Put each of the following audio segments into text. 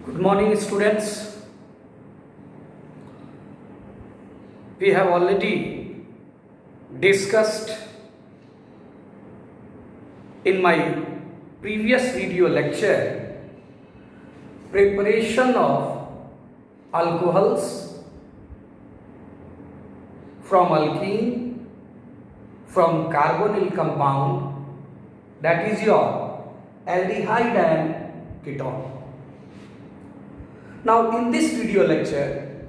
Good morning, students. We have already discussed in my previous video lecture preparation of alcohols from alkene, from carbonyl compound, that is your aldehyde and ketone. Now in this video lecture,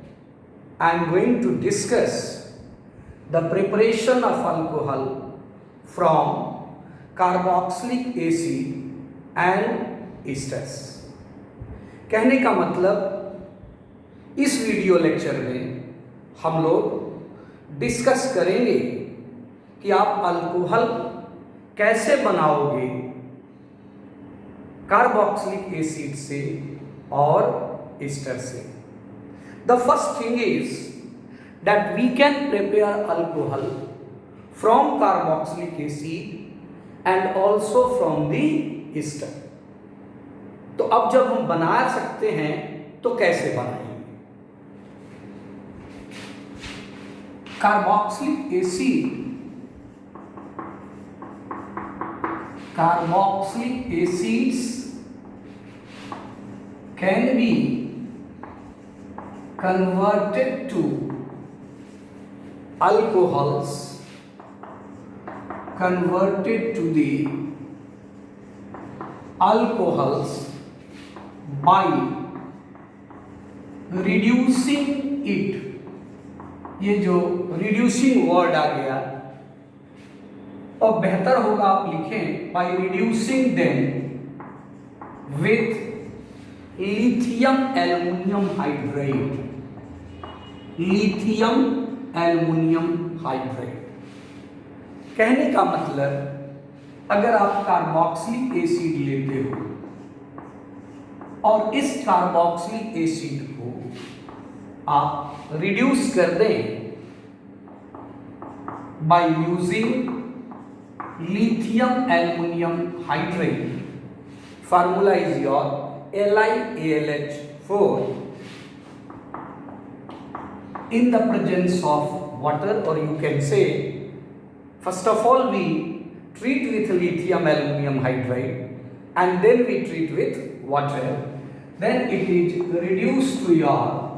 I am going to discuss the preparation of alcohol from carboxylic acid and esters. कहने का मतलब इस video lecture में हम लोग discuss करेंगे कि आप अल्कोहल कैसे बनाओगे कार्बोक्सिलिक एसिड से और ester से. The first thing is that we can prepare alcohol from carboxylic acid and also from the ester. तो अब जब हम बना सकते हैं तो कैसे बनाएंगे? Carboxylic acids can be converted to alcohols, by reducing it. ये जो reducing वर्ड आ गया और बेहतर होगा आप लिखें by reducing them with lithium aluminum hydride. कहने का मतलब अगर आप कार्बोक्सिलिक एसिड लेते हो और इस कार्बोक्सिलिक एसिड को आप रिड्यूस कर दें by using lithium aluminium hydride, formula is your LiAlH4 in the presence of water, or you can say first of all we treat with lithium aluminum hydride and then we treat with water, then it is reduced to your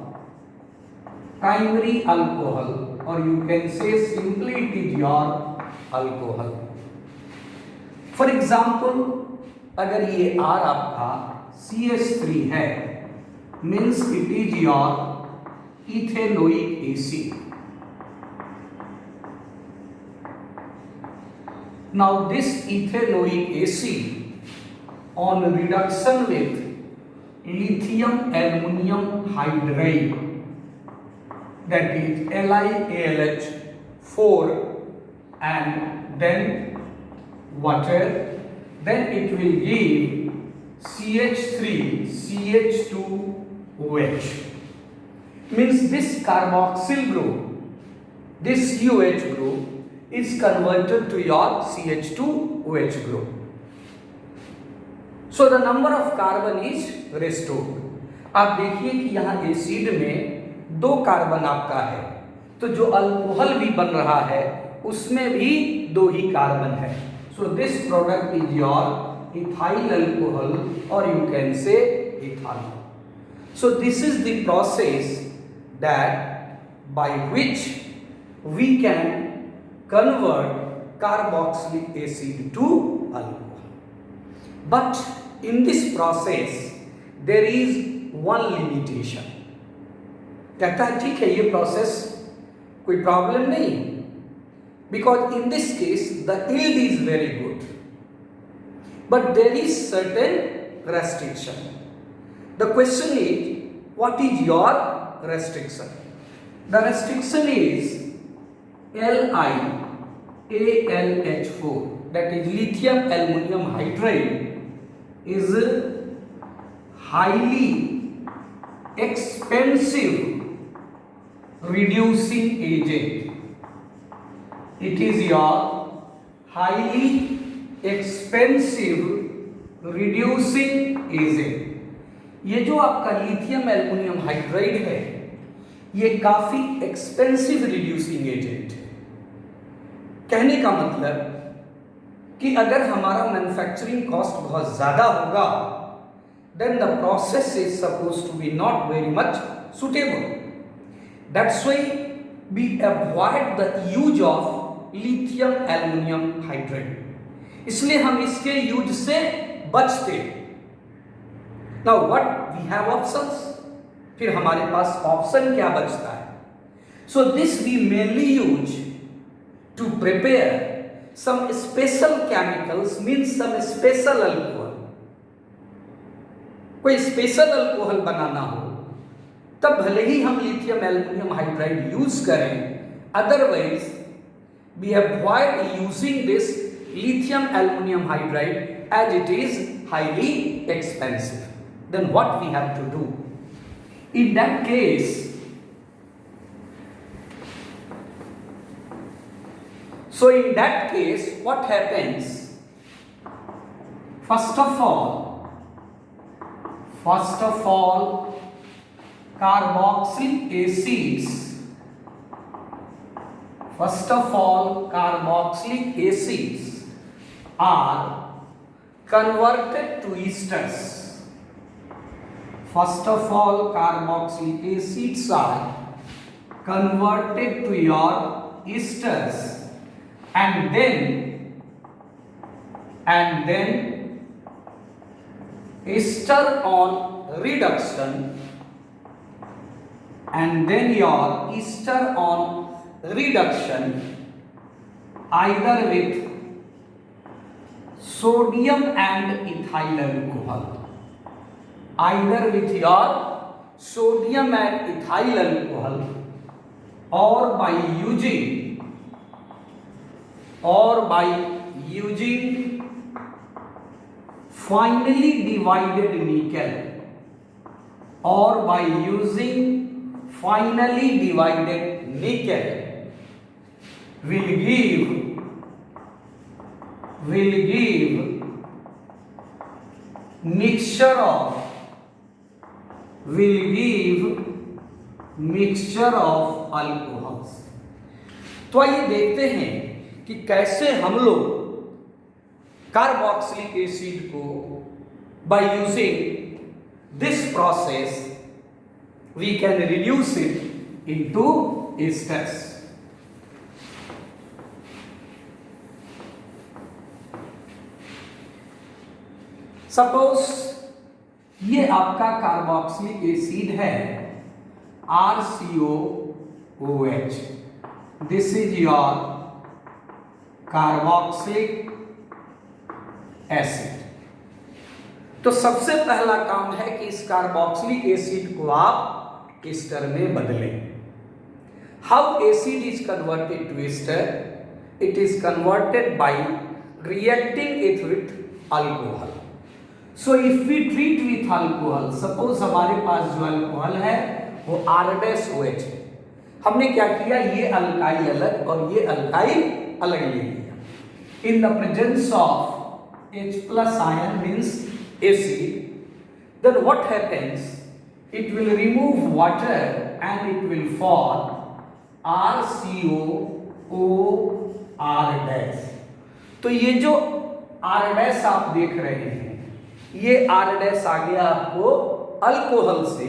primary alcohol, or you can say simply it is your alcohol. For example, अगर ये R आपका CH3 है, means it is your ethanoic acid. Now this ethanoic acid on reduction with lithium aluminum hydride, that is LiAlH4 and then water, then it will give CH3 CH2OH. Means this carboxyl group, this COH group is converted to your CH2OH group. So the number of carbon is restored. आप देखिए कि यहाँ acid में 2 carbon आपका है, तो जो alcohol भी बन रहा है उसमें भी 2 ही कार्बन है. So this product is your ethyl alcohol, or you can say ethanol. So this is the process that by which we can convert carboxylic acid to alcohol. But in this process there is one limitation. कहता है ठीक है ये process कोई problem नहीं, because in this case the yield is very good, but there is certain restriction. The question is, what is your restriction? The restriction is LiAlH4, that is lithium aluminum hydride, is highly expensive reducing agent. It is your highly expensive reducing agent. ये जो आपका lithium aluminium hydride है ये काफी expensive reducing agent है। कहने का मतलब कि अगर हमारा मैन्युफैक्चरिंग कॉस्ट बहुत ज्यादा होगा then the process is supposed to be not very much suitable. That's why we avoid the use of lithium aluminum hydride. इसलिए हम इसके यूज से बचते। Now what we have options? फिर हमारे पास ऑप्शन क्या बचता है? So this we mainly use to prepare some special chemicals, means some special alcohol. कोई स्पेशल अल्कोहल बनाना हो तब भले ही हम लिथियम एल्युमिनियम हाइड्राइड यूज करें, otherwise we avoid using this lithium aluminium hydride as it is highly expensive. Then what we have to do in that case? So in that case what happens? First of all carboxylic acids are converted to esters. First of all carboxylic acids are converted to your esters, and then ester on reduction, and then your ester on reduction either with sodium and ethyl alcohol, either with your sodium and ethyl alcohol, or by using finely divided nickel, or by using finely divided nickel will give mixture of alcohols। तो आइए देखते हैं कि कैसे हम लोग carboxylic acid को by using this process we can reduce it into esters। Suppose ये आपका कार्बोक्सिलिक एसिड है RCOOH, this is your carboxylic acid. तो सबसे पहला काम है कि इस कार्बोक्सिलिक एसिड को आप एस्टर में बदलें। How acid is converted to ester? It is converted by reacting it with alcohol. So if we treat with alcohol, suppose हमारे पास जो अल्कोहल है वो R-OH है, हमने क्या किया, ये अल्काइल अलग और ये अल्काइल अलग ले लिया। In the presence of H+ ion means acid, then what happens? It will remove water and it will form RCOOR-। तो ये जो R- आप देख रहे हैं, ये R- आ गया आपको अल्कोहल से,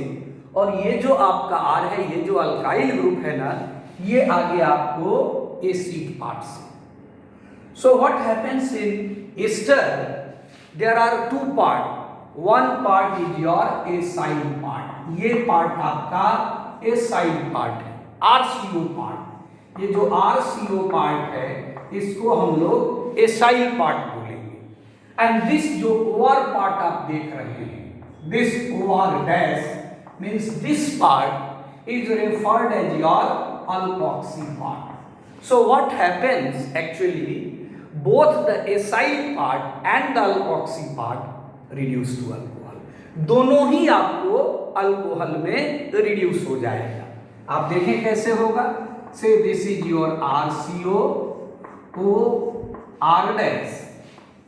और ये जो आपका R है, ये जो अल्काइल ग्रुप है ना, ये आ गया आपको एसिड पार्ट से। So what happens in ester? There are two parts. One part is your acyl part. ये पार्ट आपका acyl पार्ट है, RCO पार्ट। ये जो RCO पार्ट है इसको हम लोग acyl पार्ट बोलेंगे। And this जो OR पार्ट आप देख रहे हैं, this OR dash means this part is referred as your alkoxy part. So what happens actually? Both the acyl part and the alkoxy part reduce to alcohol। दोनों ही आपको alcohol में reduce हो जाएगा। आप देखें कैसे होगा। से this is your RCOOR dash।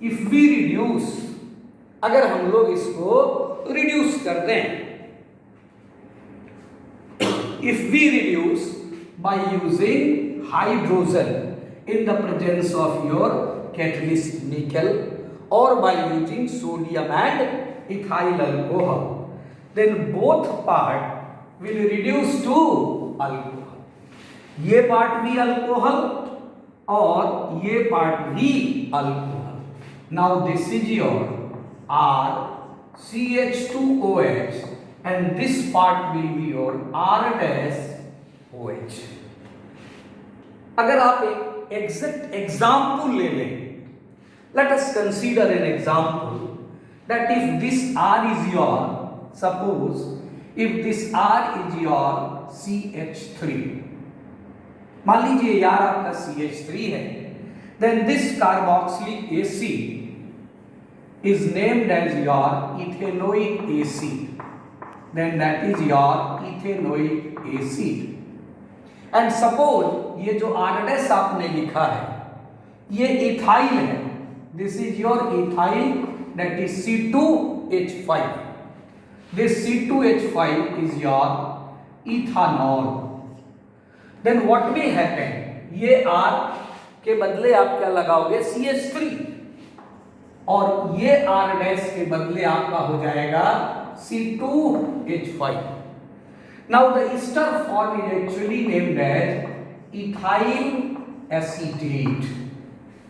If we reduce अगर हम लोग इसको रिड्यूस कर दें, if we reduce by using hydrogen in the presence of your catalyst nickel or by using sodium and ethyl alcohol, then both part will reduce to alcohol. ये part भी alcohol और ये पार्ट भी alcohol. Now this is your RCH2OH and this part will be your R-OH. अगर आप एक exact example ले लें, let us consider an example that if this R is your, suppose if this R is your CH3, मान लीजिए यार आपका CH3 है, then this carboxylic acid is named as your ethanoic acid, then that is your ethanoic acid. And suppose ये जो R' आपने लिखा है ये इथाइल है, this is your ethyl, that is C2H5. This C2H5 is your ethanol. Then what will happen? ये R के बदले आप क्या लगाओगे? CH3, और ये R' के बदले आपका हो जाएगा C2H5. Now the ester form is actually named as ethyl acetate,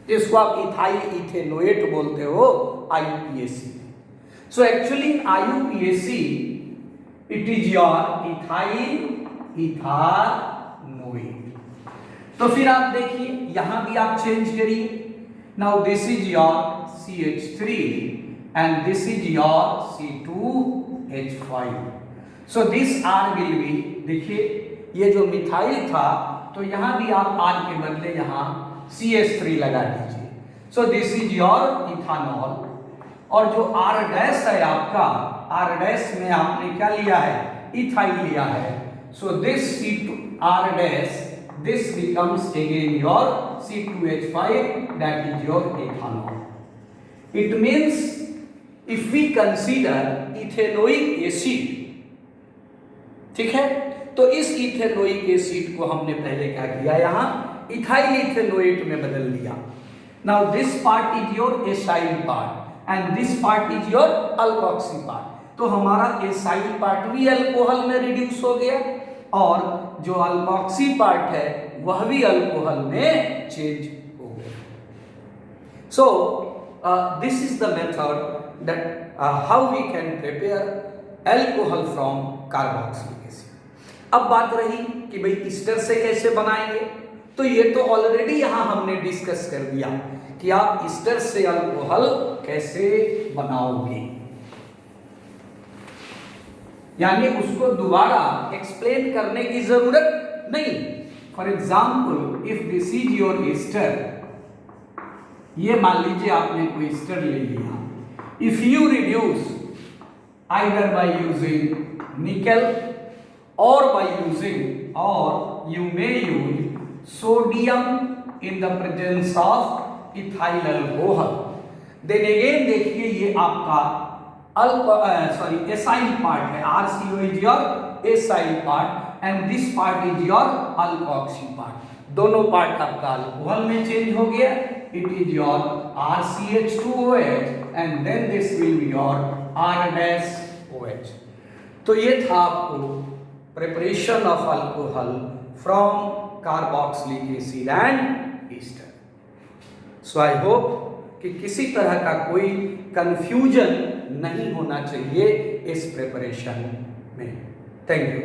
जिसको आप इथाइल इथेनोएट बोलते हो, IUPAC. So actually in IUPAC it is your ethyl ethanoate. तो फिर आप देखिए यहां भी आप चेंज करिए. Now this is your CH3 and this is your C2H5. So this R will be, देखिए ये जो मिथाइल था तो यहां भी आप R के बदले यहां CH3 लगा दीजिए. So this is your ethanol, और जो R' है आपका, R' में आपने क्या लिया है? इथाइल लिया है. So this R' this becomes again your C2H5, that is your ethanol. It means if we consider ethanoic acid, ठीक है, तो इस इथेनोइक एसिड को हमने पहले क्या किया? यहाँ इथाइल इथेनोएट में बदल दिया. Now this part is your acyl part and this part is your alkoxy part. तो हमारा एसाइल पार्ट भी अल्कोहल में रिड्यूस हो गया और जो अल्कोक्सी पार्ट है वह भी अल्कोहल में चेंज हो गया. So this is the method that how we can prepare alcohol from carboxylic acid. अब बात रही कि भाई ईस्टर से कैसे बनाएंगे, तो ये तो ऑलरेडी यहां हमने डिस्कस कर दिया कि आप ईस्टर से अल्कोहल कैसे बनाओगे, यानी उसको दोबारा एक्सप्लेन करने की जरूरत नहीं. For example if this is your Easter, ये मान लीजिए आपने कोई ईस्टर ले लिया. If you reduce either by using nickel or by using, or you may use sodium in the presence of ethyl alcohol, then again देखिए ये आपका एसाइल पार्ट है. RCO is your acyl part and this part is your alkoxy part. दोनों part आपका alcohol में change हो गया. It is your RCH2OH and then this will be your R-OH. तो ये था आपको preparation of alcohol from carboxylic acid and Easter. So I hope कि किसी तरह का कोई कंफ्यूजन नहीं होना चाहिए इस प्रिपरेशन में. Thank you.